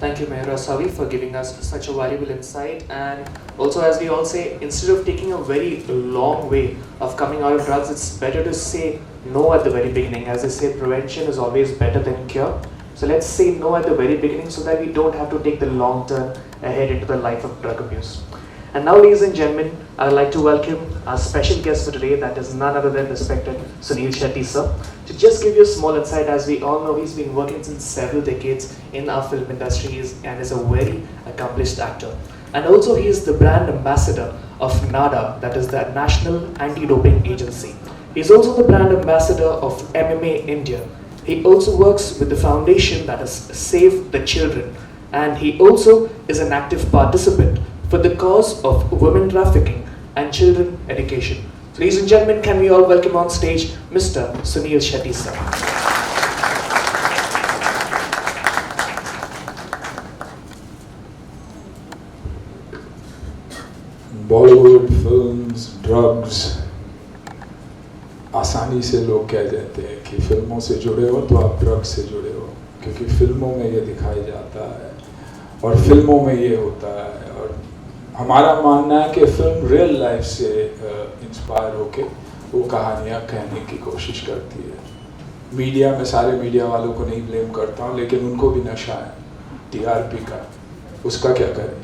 Thank you, Mayura Savi, for giving us such a valuable insight. And also, as we all say, instead of taking a very long way of coming out of drugs, it's better to say no at the very beginning. As I say, prevention is always better than cure. So let's say no at the very beginning so that we don't have to take the long turn ahead into the life of drug abuse. And now, ladies and gentlemen, I would like to welcome our special guest for today, that is none other than respected Sunil Shetty sir. To just give you a small insight, as we all know, he's been working since several decades in our film industries and is a very accomplished actor. And also he is the brand ambassador of NADA, that is the National Anti-Doping Agency. He is also the brand ambassador of MMA India. He also works with the foundation that is Save the Children. And he also is an active participant for the cause of women trafficking and children education. So, ladies and gentlemen, can we all welcome on stage Mr. Sunil Shetty sir. Bollywood films, drugs, आसानी से लोग कह देते हैं कि फिल्मों से जुड़े हो तो आप ड्रग्स से जुड़े हो, क्योंकि फिल्मों में ये दिखाया जाता है और फिल्मों में ये होता है। और हमारा मानना है कि फिल्म रियल लाइफ से इंस्पायर होके वो कहानियाँ कहने की कोशिश करती है। मीडिया में सारे मीडिया वालों को नहीं ब्लेम करता हूँ, लेकिन उनको भी नशा है टीआरपी का, उसका क्या करें।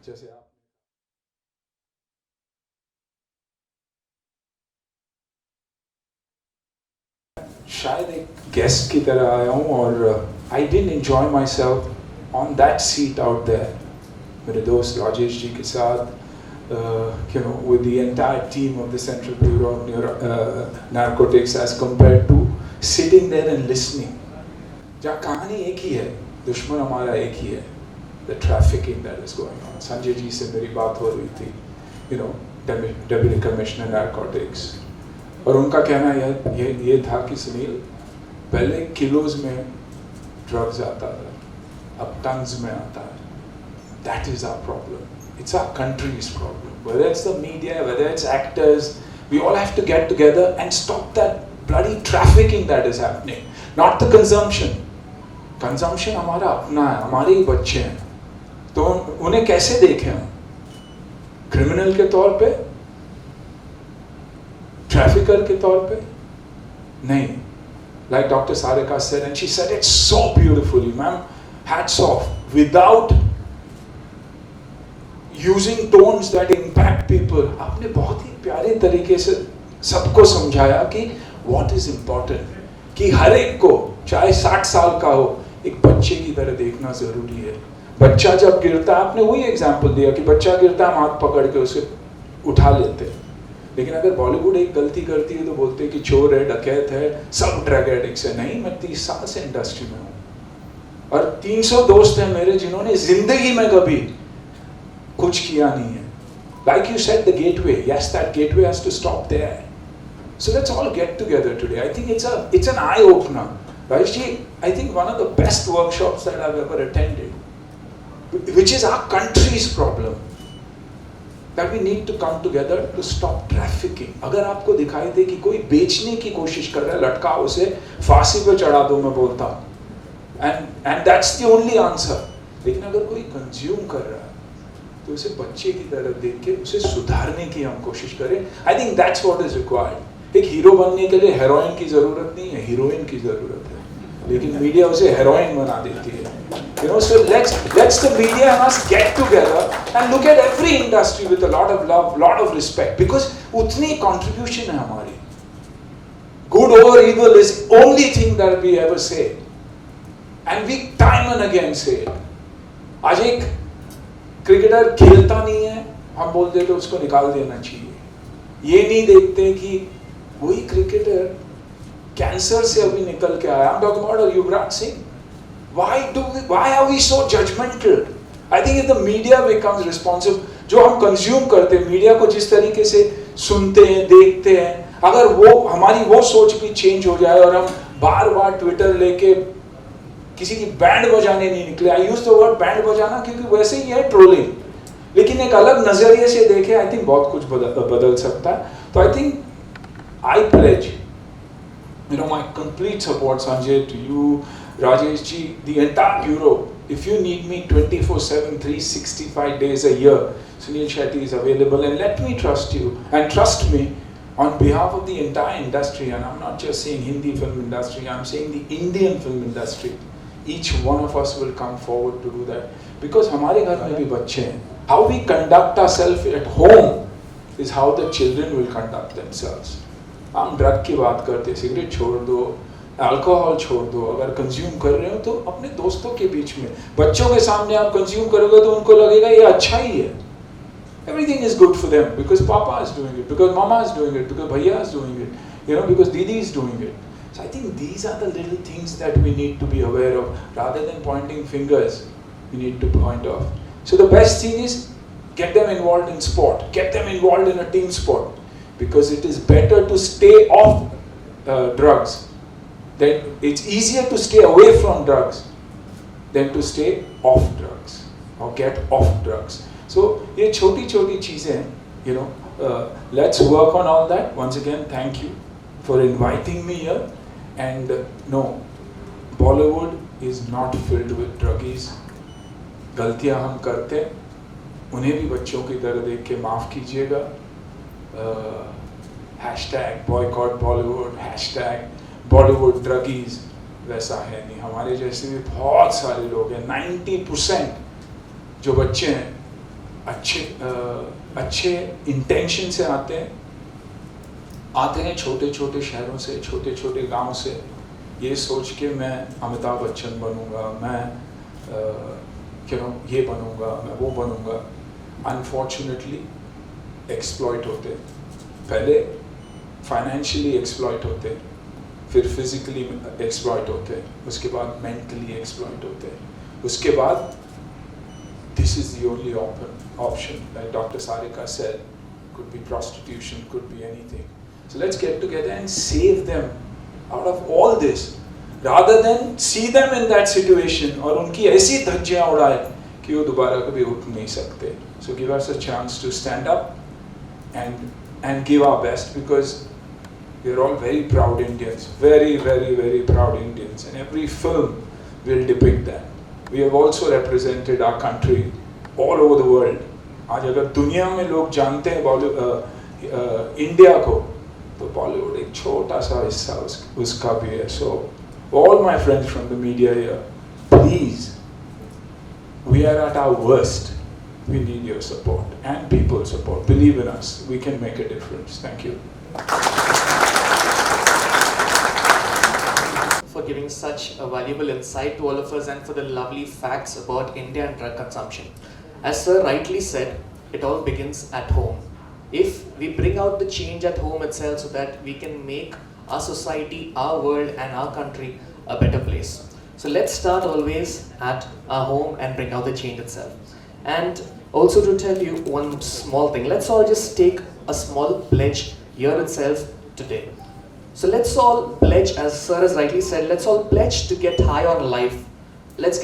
जैसे आप शायद एक गेस्ट की तरह आया हूँ और I didn't enjoy myself on that seat out there मेरे दोस्त राजेश जी के साथ, with the entire team of the Central Bureau of Narcotics, as compared to sitting there and listening. जहाँ कहानी एक ही है, दुश्मन हमारा एक ही है, the trafficking that is going on. Sanjay ji से मेरी बात हो रही थी, Deputy Commissioner Narcotics, और उनका कहना ये था कि सुनील, पहले किलोज में ड्रग्स आता था, अब टन्स में आता है. That is our problem. It's our country's problem. Whether it's the media, whether it's actors, we all have to get together and stop that bloody trafficking that is happening. Not the consumption. Consumption हमारा अपना है, हमारे ही बच्चे हैं. तो उन्हें कैसे देखें हम? क्रिमिनल के तौर पे? ट्रैफिकर के तौर पे? नहीं. Like Dr. Sarika said, and she said it so beautifully, ma'am. Hats off. Without using tones that impact people, आपने बहुत ही प्यारे तरीके से सबको समझाया कि what is important, कि हर एक को चाहे 60 साल का हो एक बच्चे की तरह देखना जरूरी है. बच्चा जब गिरता है, आपने वही एग्जाम्पल दिया कि बच्चा गिरता है, हम हाथ पकड़ के उसे उठा लेते हैं. लेकिन अगर बॉलीवुड एक गलती करती है तो बोलते हैं कि चोर है, डकैत है, सब ड्रग एडिक्ट्स है. नहीं, मैं 30 साल से इंडस्ट्री में हूँ और 300 दोस्त हैं मेरे जिन्होंने जिंदगी में कभी कुछ किया नहीं है. Like you said, the gateway. Yes, that gateway has to stop there. So let's all get together today. I think it's an eye opener. Rajji, I think one of the best workshops that I've ever attended, which is our country's problem, that we need to come together to stop trafficking. अगर आपको दिखाई दे कि कोई बेचने की कोशिश कर रहा है, लटकाओ उसे, फांसी पे चढ़ा दो, मैं बोलता हूँ. And that's the only answer. लेकिन अगर कोई कंज्यूम कर रहा है तो उसे बच्चे की तरफ देख के उसे सुधारने की हम कोशिश करें. I think that's what is required. एक हीरो बनने के लिए हेरोइन की जरूरत नहीं है, हीरोइन की जरूरत है. लेकिन मीडिया उसे हेरोइन बना देती है. So let's the media and us get together and look at every industry with a lot of love, lot of respect, because उतनी contribution है हमारी. Good or evil is only thing that we ever say, and we time and again say it. आज एक cricketer खेलता नहीं है, हम बोल देते उसको निकाल देना चाहिए. ये नहीं देखते कि वही क्रिकेटर कैंसर से अभी निकल के आया. I'm talking about Yuvraj Singh. Why are we so judgmental? I think if the media becomes responsive, जो हम कंज्यूम करते हैं, मीडिया को जिस तरीके से सुनते हैं, देखते हैं, अगर वो हमारी वो सोच भी चेंज हो जाए और हम बार बार ट्विटर लेके किसी की बैंड बजाने नहीं निकले. आई यूज द वर्ड बैंड बजाना क्योंकि वैसे ही है ट्रोलिंग, लेकिन एक अलग नजरिए से देखे, आई थिंक बहुत कुछ बदल सकता है. तो I think I pledge my complete support, Sanjay, to you, Rajesh ji, the entire bureau, If you need me 24/7, 365 days a year, Sunil Shetty is available, and let me trust you and trust me on behalf of the entire industry. And I'm not just saying Hindi film industry, I'm saying the Indian film industry. Each one of us will come forward to do that, because हमारे घर में भी बच्चे हैं. How we conduct ourselves at home is how the children will conduct themselves. हम drug की बात करते, सिगरेट छोड़ दो, अल्कोहल छोड़ दो, अगर कंज्यूम कर रहे हो तो अपने दोस्तों के बीच में, बच्चों के सामने आप कंज्यूम करोगे तो उनको लगेगा ये अच्छा ही है. Everything is good for them because Papa is doing it, because Mama is doing it, because Bhaiya is doing it, because Didi is doing it. So I think these are the little things that we need to be aware of. Rather than pointing fingers, we need to point off. So the best thing is get them involved in sport, get them involved in a team sport, because it is better to stay off drugs. Then it's easier to stay away from drugs than to stay off drugs or get off drugs. So ये छोटी-छोटी चीजें, let's work on all that. Once again, thank you for inviting me here. And no, Bollywood is not filled with druggies. गलतियां हम करते, उन्हें भी बच्चों की तरह देख के माफ कीजिएगा. #boycott Bollywood, #Bollywood druggies, वैसा है नहीं. हमारे जैसे भी बहुत सारे लोग हैं. 90% जो बच्चे हैं अच्छे इंटेंशन से आते हैं छोटे छोटे शहरों से, छोटे छोटे गांव से, ये सोच के मैं अमिताभ बच्चन बनूंगा, मैं ये बनूंगा, मैं वो बनूंगा. अनफॉर्चुनेटली एक्सप्लॉइट होते, पहले फाइनेंशियली एक्सप्लॉइट होते, फिर फिजिकली एक्सप्लॉइट होते, उसके बाद मेंटली एक्सप्लॉइट होते, उसके बाद this is the only option, like Dr. Sarika said, could be prostitution, could be anything. So let's get together and save them out of all this, rather than see them in that situation और उनकी ऐसी धज्जियां उड़ाए कि वो दोबारा कभी उठ नहीं सकते. So give us a chance to stand up and give our best, because we are all very proud Indians, very very very proud Indians, and every film will depict that. We have also represented our country all over the world. आज अगर दुनिया में लोग जानते हैं India को, तो बॉलीवुड एक छोटा सा हिस्सा उसका भी है. So all my friends from the media here, please, we are at our worst. We need your support and people's support. Believe in us. We can make a difference. Thank you. For giving such a valuable insight to all of us and for the lovely facts about India and drug consumption. As Sir rightly said, it all begins at home. If we bring out the change at home itself so that we can make our society, our world and our country a better place. So let's start always at our home and bring out the change itself. And also to tell you one small thing, let's all just take a small pledge here itself today. So let's all pledge, as Sir has rightly said, let's all pledge to get high on life. Let's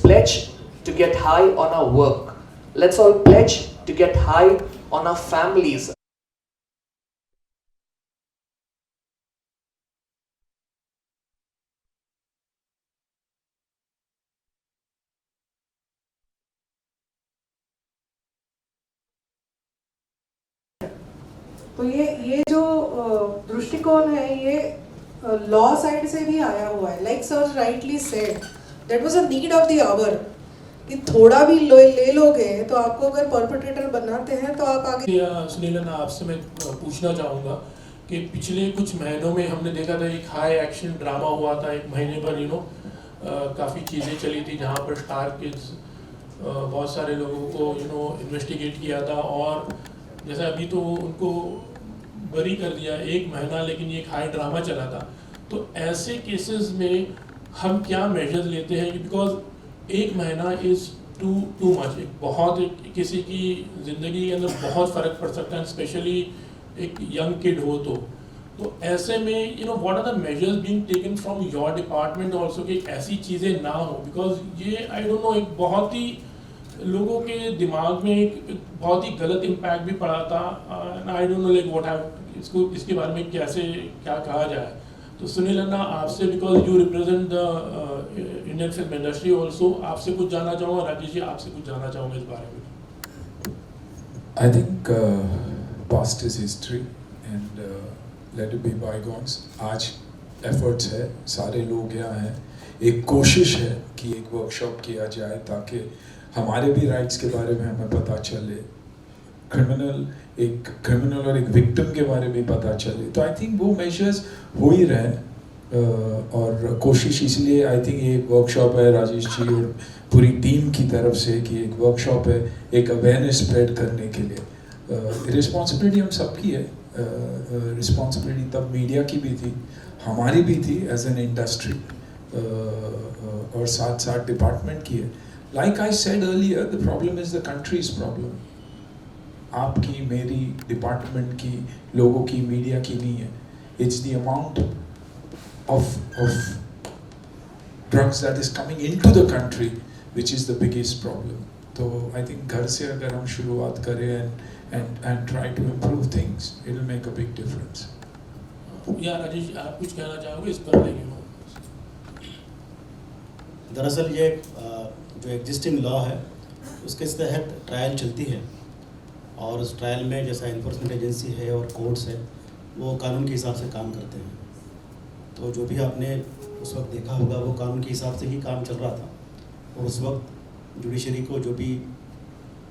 pledge to get high on our work. Let's all pledge to get high on our families. तो ये जो दृष्टिकोण है, ये law side से भी आया हुआ है. Like sir rightly said, that was a need of the hour, कि थोड़ा भी ले लोगे तो आपको अगर परपेट्रेटर बनाते हैं तो आप आगे. सुनील, आपसे मैं पूछना चाहूँगा कि पिछले कुछ महीनों में हमने देखा था एक हाई एक्शन ड्रामा हुआ था, एक महीने पर काफ़ी चीज़ें चली थी, जहाँ पर स्टार किड्स बहुत सारे लोगों को इन्वेस्टिगेट किया था, और जैसे अभी तो उनको बरी कर दिया एक महीना, लेकिन ये एक हाई ड्रामा चला था. तो ऐसे केसेस में हम क्या मेजर्स लेते हैं, बिकॉज एक महीना इज़ टू मच. किसी की ज़िंदगी के अंदर बहुत फ़र्क पड़ सकता है, स्पेशली एक यंग किड हो तो ऐसे में what are the measures being taken from your department also कि ऐसी चीज़ें ना हो, बिकॉज ये आई डोंट नो एक बहुत ही लोगों के दिमाग में एक बहुत ही गलत इम्पैक्ट भी पड़ा था. I don't know like what have इसके बारे में क्या कहा जाए. तो सुनील अन्ना आपसे, because you represent the Indian film industry also, आपसे कुछ जानना चाहूँगा। राजेश जी, आपसे कुछ जानना चाहूँगा इस बारे में। I think past is history and let it be bygones. आज efforts है, सारे लोग यहाँ हैं, एक कोशिश है कि एक वर्कशॉप किया जाए ताकि हमारे भी राइट्स के बारे में हमें पता चले, क्रिमिनल और एक विक्टिम के बारे में पता चले। तो आई थिंक वो मेजर्स हो ही रहे हैं और कोशिश इसलिए आई थिंक ये एक वर्कशॉप है राजेश जी और पूरी टीम की तरफ से कि एक वर्कशॉप है एक अवेयरनेस स्प्रेड करने के लिए। रिस्पॉन्सिबिलिटी हम सबकी है, रिस्पॉन्सिबिलिटी तब मीडिया की भी थी, हमारी भी थी एज एन इंडस्ट्री, और साथ साथ डिपार्टमेंट की है। Like I said earlier, the problem is the countries problem, आपकी मेरी डिपार्टमेंट की, लोगों की, मीडिया की नहीं है। It's the amount of drugs that is coming into the country which is the biggest problem. तो I think घर से अगर हम शुरुआत करें and try to improve things, it will make a big difference. या राजेश, आप कुछ कहना चाहोगे इस पर? दरअसल ये जो एग्जिस्टिंग लॉ है उसके तहत ट्रायल चलती है और उस ट्रायल में जैसा इन्फोर्समेंट एजेंसी है और कोर्ट्स है वो कानून के हिसाब से काम करते हैं। तो जो भी आपने उस वक्त देखा होगा वो कानून के हिसाब से ही काम चल रहा था और उस वक्त जुडिशरी को जो भी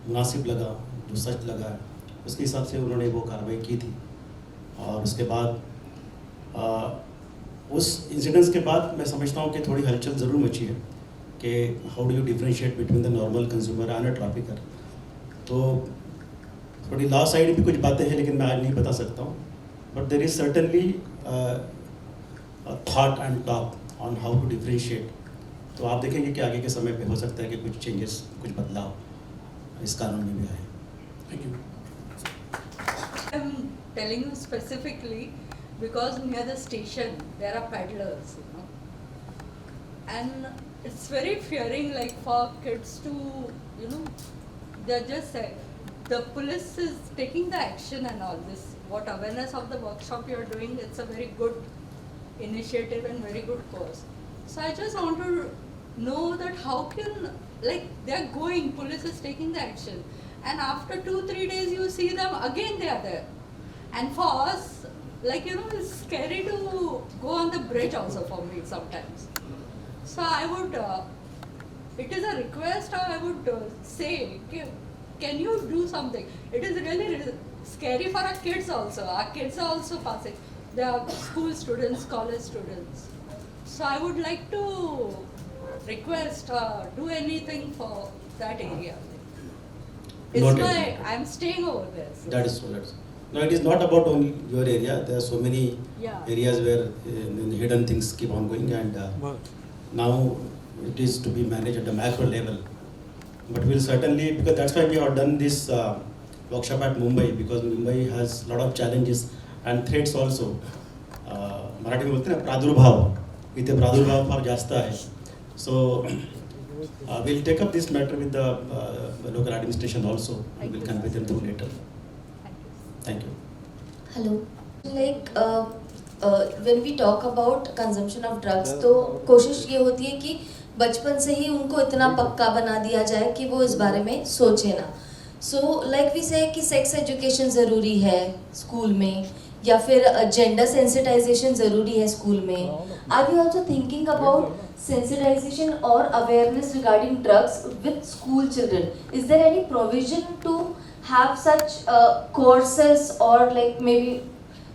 मुनासिब लगा, जो सच लगा, उसके हिसाब से उन्होंने वो कार्रवाई की थी। और उसके बाद उस इंसिडेंट्स के बाद मैं समझता हूँ कि थोड़ी हलचल ज़रूर मची है कि how do you differentiate between the normal consumer and a trafficker. तो थोड़ी लॉ साइड भी कुछ बातें हैं लेकिन मैं आज नहीं बता सकता हूँ, but there is certainly thought and talk on how to differentiate. तो आप देखेंगे कि आगे के समय पे हो सकता है कि कुछ चेंजेस, कुछ बदलाव इस कानून में भी आए। Thank you. I'm telling you specifically because near the station there are peddlers, you know, and it's very fearing, like for kids to, you know, they're just the police is taking the action and all this. What awareness of the workshop you're doing, it's a very good initiative and very good cause. So I just want to know that how can, like, they're going, police is taking the action, and after 2-3 days you see them again they are there. And for us, like, you know, it's scary to go on the bridge also for me sometimes. So I would, it is a request, or I would say, can you do something? It is really scary for our kids also. Our kids are also passing. They are school students, college students. So I would like to request, do anything for that area. I'm staying over there. So. That is so. No, it is not about only your area. There are so many areas where hidden things keep on going, and now it is to be managed at a macro level. But we'll certainly, because that's why we have done this workshop at Mumbai, because Mumbai has a lot of challenges and threats also. Marathi में बोलते हैं प्रादुर्भाव, इतने प्रादुर्भाव फार जास्त है. So we'll take up this matter with the local administration also. We will convey them through later. Thank you. Hello. Like when we talk about consumption of drugs, तो कोशिश ये होती है कि बचपन से ही उनको इतना पक्का बना दिया जाए कि वो इस बारे में सोचे ना. So like we say कि sex education ज़रूरी है स्कूल में, या फिर जेंडर सेंसिटाइजेशन ज़रूरी है स्कूल में. Are you also thinking about sensitization or awareness regarding drugs with school children? Is there any provision to have such courses or like maybe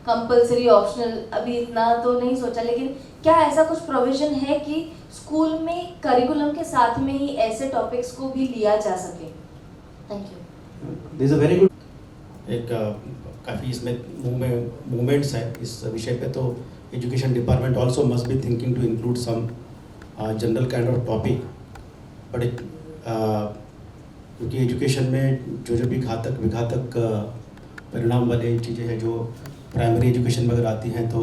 compulsory, optional? अभी इतना तो नहीं सोचा, लेकिन क्या ऐसा कुछ provision है कि स्कूल में करिकुलम के साथ में ही ऐसे टॉपिक्स को भी लिया जा सके? Thank you. This is a very good. एक काफ़ी इसमें मूवमेंट्स है इस विषय पे. तो education department also must be thinking to include some general kind of topic. But क्योंकि एजुकेशन में जो भी विघातक परिणाम वाले चीज़ें हैं जो प्राइमरी एजुकेशन में अगर आती हैं तो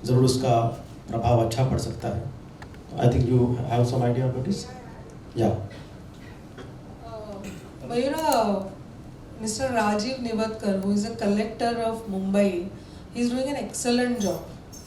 ज़रूर उसका प्रभाव अच्छा पड़ सकता है. I think you have some idea about this. या Mr. Rajiv Nivatkar, who is a collector of Mumbai, he is doing an excellent job.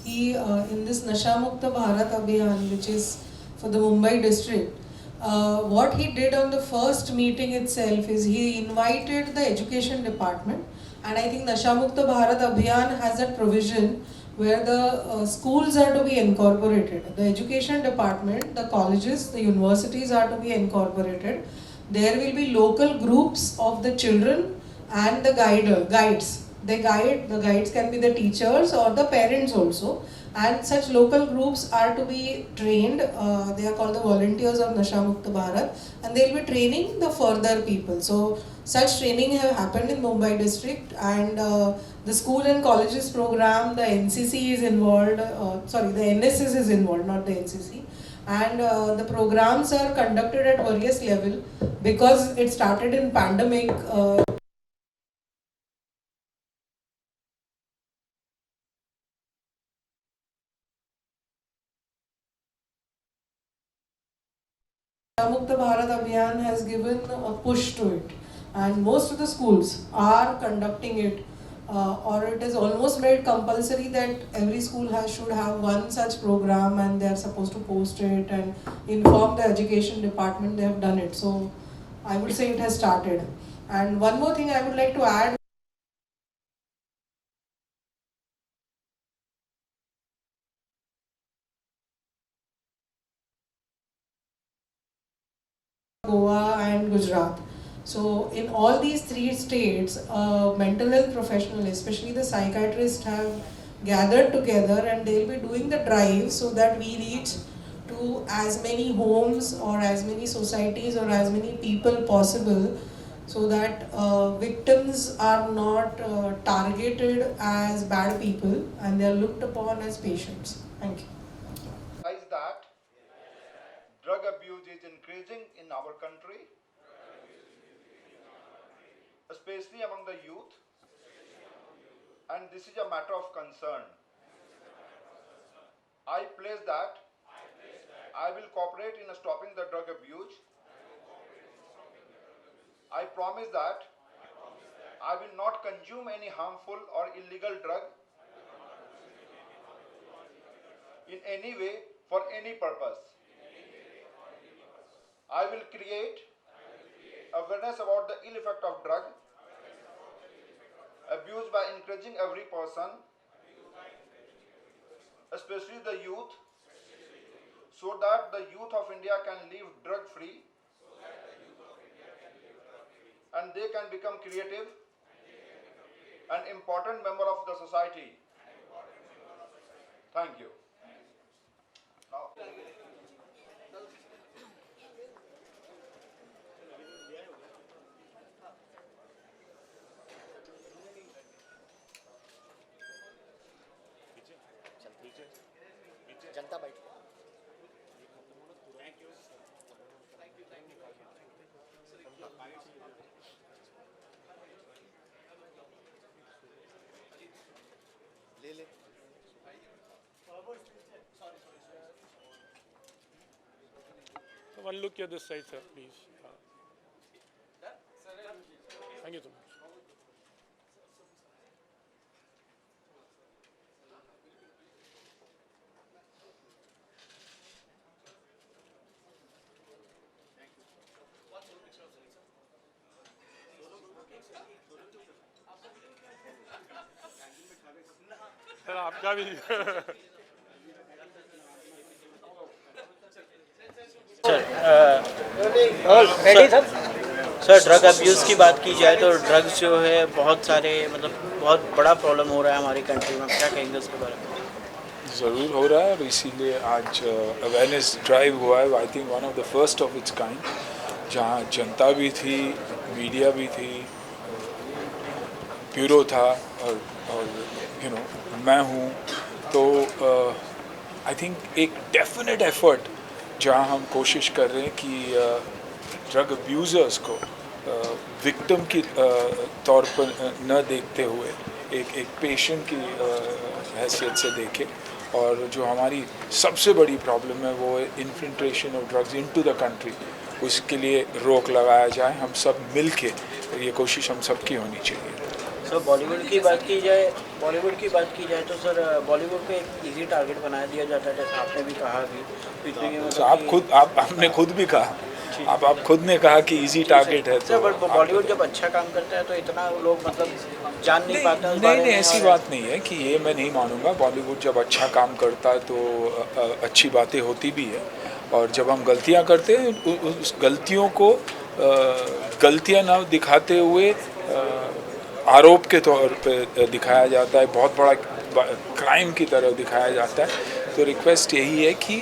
he in this Nasha Mukta Bharat Abhiyan, which is for the Mumbai district, what he did on the first meeting itself is he invited the education department, and I think Nasha Mukta Bharat Abhiyan has a provision where the schools are to be incorporated. The education department, the colleges, the universities are to be incorporated. There will be local groups of the children and the guides. The guides can be the teachers or the parents also. And such local groups are to be trained. They are called the volunteers of Nasha Mukta Bharat, and they will be training the further people. So such training have happened in Mumbai district, and the school and colleges program, the NCC is involved. The NSS is involved, not the NCC. And the programs are conducted at various level because it started in pandemic. Mukta Bharat Abhiyan has given a push to it, and most of the schools are conducting it, or it is almost made compulsory that every school should have one such program, and they are supposed to post it and inform the education department they have done it. So I would say it has started. And one more thing I would like to add. Goa and Gujarat. So in all these three states, mental health professionals, especially the psychiatrists, have gathered together, and they'll be doing the drive so that we reach to as many homes or as many societies or as many people possible, so that victims are not targeted as bad people and they are looked upon as patients. Thank you. Is that drug abuse is increasing in our country, especially among the youth, and this is a matter of concern. I place that I will cooperate in stopping the drug abuse. I promise that I will not consume any harmful or illegal drug in any way for any purpose. I will create awareness about the ill effect of drug abuse by encouraging every person, especially the youth, so that the youth of India can live drug free and they can become creative and important member of the society. Thank you. Now, जनता बैठ ले ले One look at this side, sir, please. Thank you so much. Sir आपका भी sir drug abuse की बात की जाए तो ड्रग्स जो है बहुत सारे मतलब बहुत बड़ा प्रॉब्लम हो रहा है हमारी कंट्री में, क्या कहेंगे उसके बारे में? ज़रूर हो रहा है, और इसीलिए आज अवेयरनेस ड्राइव हुआ है, I think one of the first of its kind, जहाँ जनता भी थी, मीडिया भी थी, ब्यूरो था, और मैं हूँ, तो आई थिंक एक डेफिनेट एफर्ट जहाँ हम कोशिश कर रहे हैं कि ड्रग अब्यूज़र्स को विक्टिम की तौर पर न देखते हुए एक पेशेंट की हैसियत से देखें, और जो हमारी सबसे बड़ी प्रॉब्लम है वो है infiltration of drugs into the country, उसके लिए रोक लगाया जाए, हम सब मिल के, ये कोशिश हम सब की होनी चाहिए। तो बॉलीवुड की बात की जाए तो सर बॉलीवुड पे एक इजी टारगेट बना दिया जाता है, जैसे आपने भी कहा कि आपने खुद भी कहा, आप खुद ने कहा कि इजी टारगेट है। सर बट बॉलीवुड जब अच्छा काम करता है तो इतना लोग मतलब जान नहीं पाता उस बारे नहीं, में। ऐसी बात नहीं है कि ये मैं नहीं मानूंगा। बॉलीवुड जब अच्छा काम करता है तो अच्छी बातें होती भी है, और जब हम गलतियां करते हैं उस गलतियों को गलतियां ना दिखाते हुए आरोप के तौर पे दिखाया जाता है, बहुत बड़ा क्राइम की तरह दिखाया जाता है। तो रिक्वेस्ट यही है कि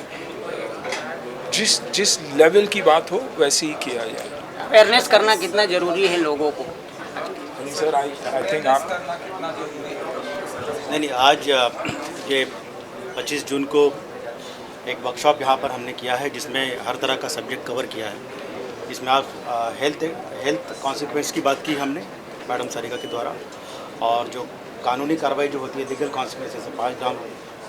जिस लेवल की बात हो वैसे ही किया जाए। अवेयरनेस करना कितना ज़रूरी है लोगों को? सर आई थिंक आप नहीं, आज ये 25 जून को एक वर्कशॉप यहाँ पर हमने किया है जिसमें हर तरह का सब्जेक्ट कवर किया है। इसमें आप हेल्थ कॉन्सिक्वेंस की बात की हमने मैडम सारिका के द्वारा, और जो कानूनी कार्रवाई जो होती है लीगल कॉन्सिक्वेंस, जैसे 5 ग्राम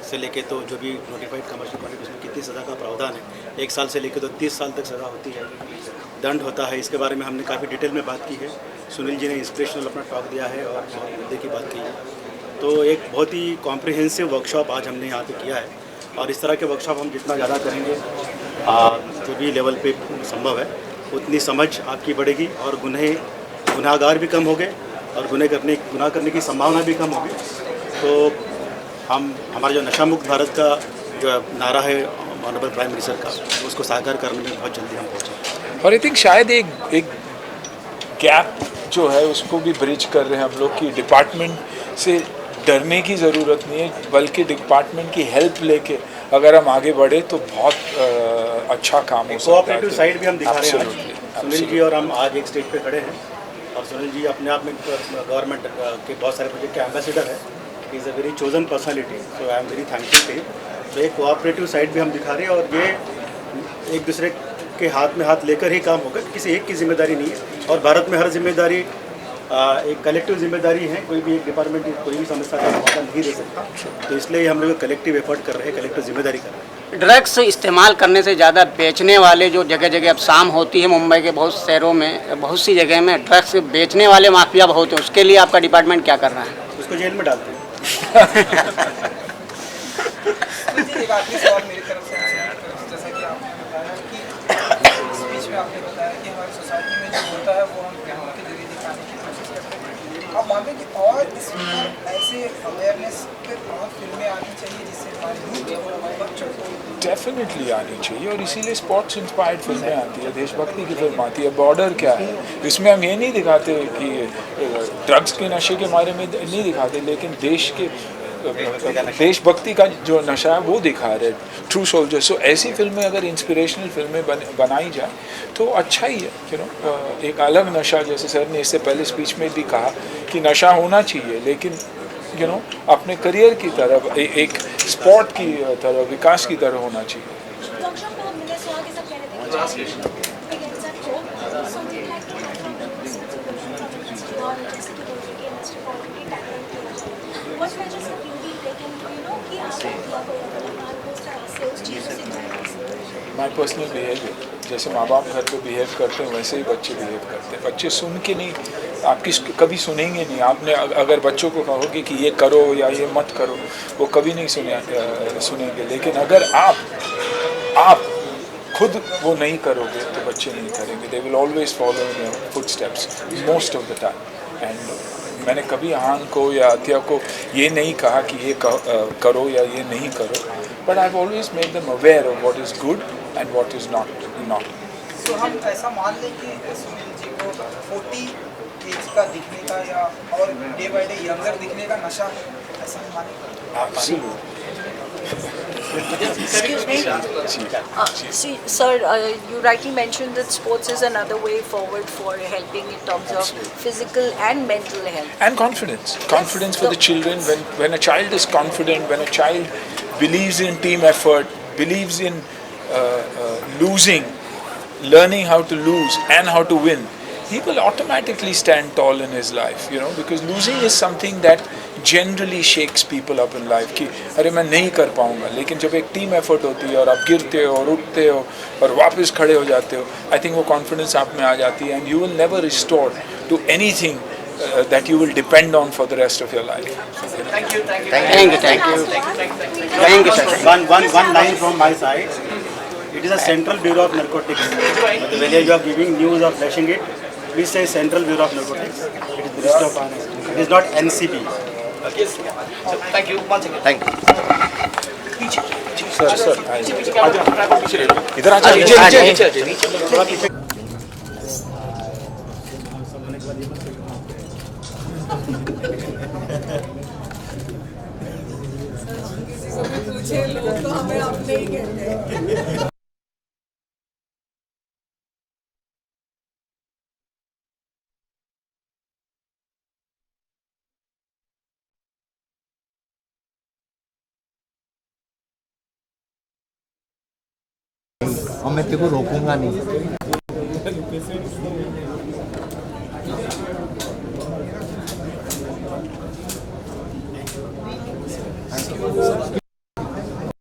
से लेके तो जो भी नोटिफाइड कमर्शियल क्वांटिटी उसमें कितनी सज़ा का प्रावधान है, 1 साल से लेके तो 30 साल तक सज़ा होती है, दंड होता है। इसके बारे में हमने काफ़ी डिटेल में बात की है। सुनील जी ने इंस्पिरेशनल अपना टॉक दिया है और बहुत मुद्दे की बात की है। तो एक बहुत ही कॉम्प्रिहेंसिव वर्कशॉप आज हमने यहाँ पे किया है, और इस तरह के वर्कशॉप हम जितना ज़्यादा करेंगे जो भी लेवल पे संभव है उतनी समझ आपकी बढ़ेगी, और गुनाहगार भी कम हो गए और गुनाह करने की संभावना भी कम होगी। तो हमारा जो नशा मुक्त भारत का जो नारा है ऑनरेबल प्राइम मिनिस्टर का, उसको साकार करने में बहुत जल्दी हम पहुँचेंगे। और आई थिंक शायद एक गैप जो है उसको भी ब्रिज कर रहे हैं हम लोग, कि डिपार्टमेंट से डरने की ज़रूरत नहीं है, बल्कि डिपार्टमेंट की हेल्प लेके अगर हम आगे बढ़े तो बहुत अच्छा काम हो सकता है। कोऑपरेटिव साइड भी हम दिखा रहे हैं। सुनील जी और हम आज एक स्टेज पे खड़े हैं, और सुनील जी अपने आप में गवर्नमेंट के बहुत सारे प्रोजेक्ट के एम्बेसडर है। He is a very chosen personality, so I am very thankful to him. तो एक कोऑपरेटिव साइड भी हम दिखा रहे हैं, और ये एक दूसरे के हाथ में हाथ लेकर ही काम होगा, किसी एक की जिम्मेदारी नहीं है। और भारत में हर जिम्मेदारी एक कलेक्टिव जिम्मेदारी है, कोई भी एक डिपार्टमेंट कोई भी समस्या का समाधान नहीं दे सकता। तो इसलिए हम लोग कलेक्टिव एफर्ट कर रहे हैं, कलेक्टिव जिम्मेदारी कर रहे हैं। ड्रग्स इस्तेमाल करने से ज़्यादा बेचने वाले जो जगह जगह अब शाम होती है, मुंबई के बहुत शहरों में बहुत सी जगह में ड्रग्स बेचने वाले माफिया बहुत हैं, उसके लिए आपका डिपार्टमेंट क्या कर रहा है? उसको जेल में डालते हैं। एक आखिरी सवाल मेरी तरफ से, जैसा कि आपने बताया कि इस बीच में आपने बताया कि हमारी सोसाइटी में जो होता है वो हम फिल्मों के जरिए दिखाने की कोशिश करते हैं। आप मानते हैं कि और इसमें ऐसे अवेयरनेस के बहुत फिल्में आनी चाहिए जिससे हमारे यूथ को, हमारे बच्चों को डेफिनेटली आनी चाहिए, और इसीलिए स्पोर्ट्स इंस्पायर्ड फिल्में आती है, देशभक्ति की फिल्म आती है। बॉर्डर क्या है, इसमें हम ये नहीं दिखाते कि ड्रग्स के नशे के बारे में नहीं दिखाते, लेकिन देशभक्ति का जो नशा है वो दिखा रहे, ट्रू सोल्जर। सो ऐसी फिल्में अगर इंस्पिरेशनल फिल्में बनाई जाए तो अच्छा ही है। एक अलग नशा, जैसे सर ने इससे पहले स्पीच में भी कहा कि नशा होना चाहिए, लेकिन अपने करियर की तरफ, एक स्पोर्ट की तरह, विकास की तरह होना चाहिए। माई पर्सनल बिहेवियर, जैसे माँ बाप घर पे बिहेव करते हैं वैसे ही बच्चे बिहेव करते हैं। बच्चे सुन के नहीं, आपकी कभी सुनेंगे नहीं। आपने अगर बच्चों को कहोगे कि ये करो या ये मत करो, वो कभी नहीं सुनेंगे। लेकिन अगर आप खुद वो नहीं करोगे तो बच्चे नहीं करेंगे। They will always follow in your footsteps most of the time. And मैंने कभी आहान को या अत्या को ये नहीं कहा कि ये करो या ये नहीं करो, but I have always made them aware of what is good and what is not. तो हम ऐसा मान लें कि सुनील जी को 40 एज का दिखने का या और डे बाय डे यंगर दिखने का नशा है, ऐसा हम मानें? Excuse me. Sir, you rightly mentioned that sports is another way forward for helping in terms of physical and mental health. And confidence for the children. When a child is confident, when a child believes in team effort, believes in losing, learning how to lose and how to win, he will automatically stand tall in his life, because losing is something that generally shakes people up in life कि अरे मैं नहीं कर पाऊँगा। लेकिन जब एक team effort होती है और आप गिरते हो और उठते हो और वापस खड़े हो जाते हो, आई थिंक वो कॉन्फिडेंस आप में आ जाती है, and you will never restore to anything that you will depend on for the rest of your life. Thank you. Thank you, thank you, sir. One line from my side. It is a Central Bureau of Narcotics. Whenever you are giving news or flashing it, please say Central Bureau of Narcotics. It is Ministry of Finance. It is not NCB. So, thank you once again. Thank you. Sir इधर आजा नीचे पूछे लोग तो हमें अपने ही कहते हैं। और मैं तेरे को रोकूंगा नहीं।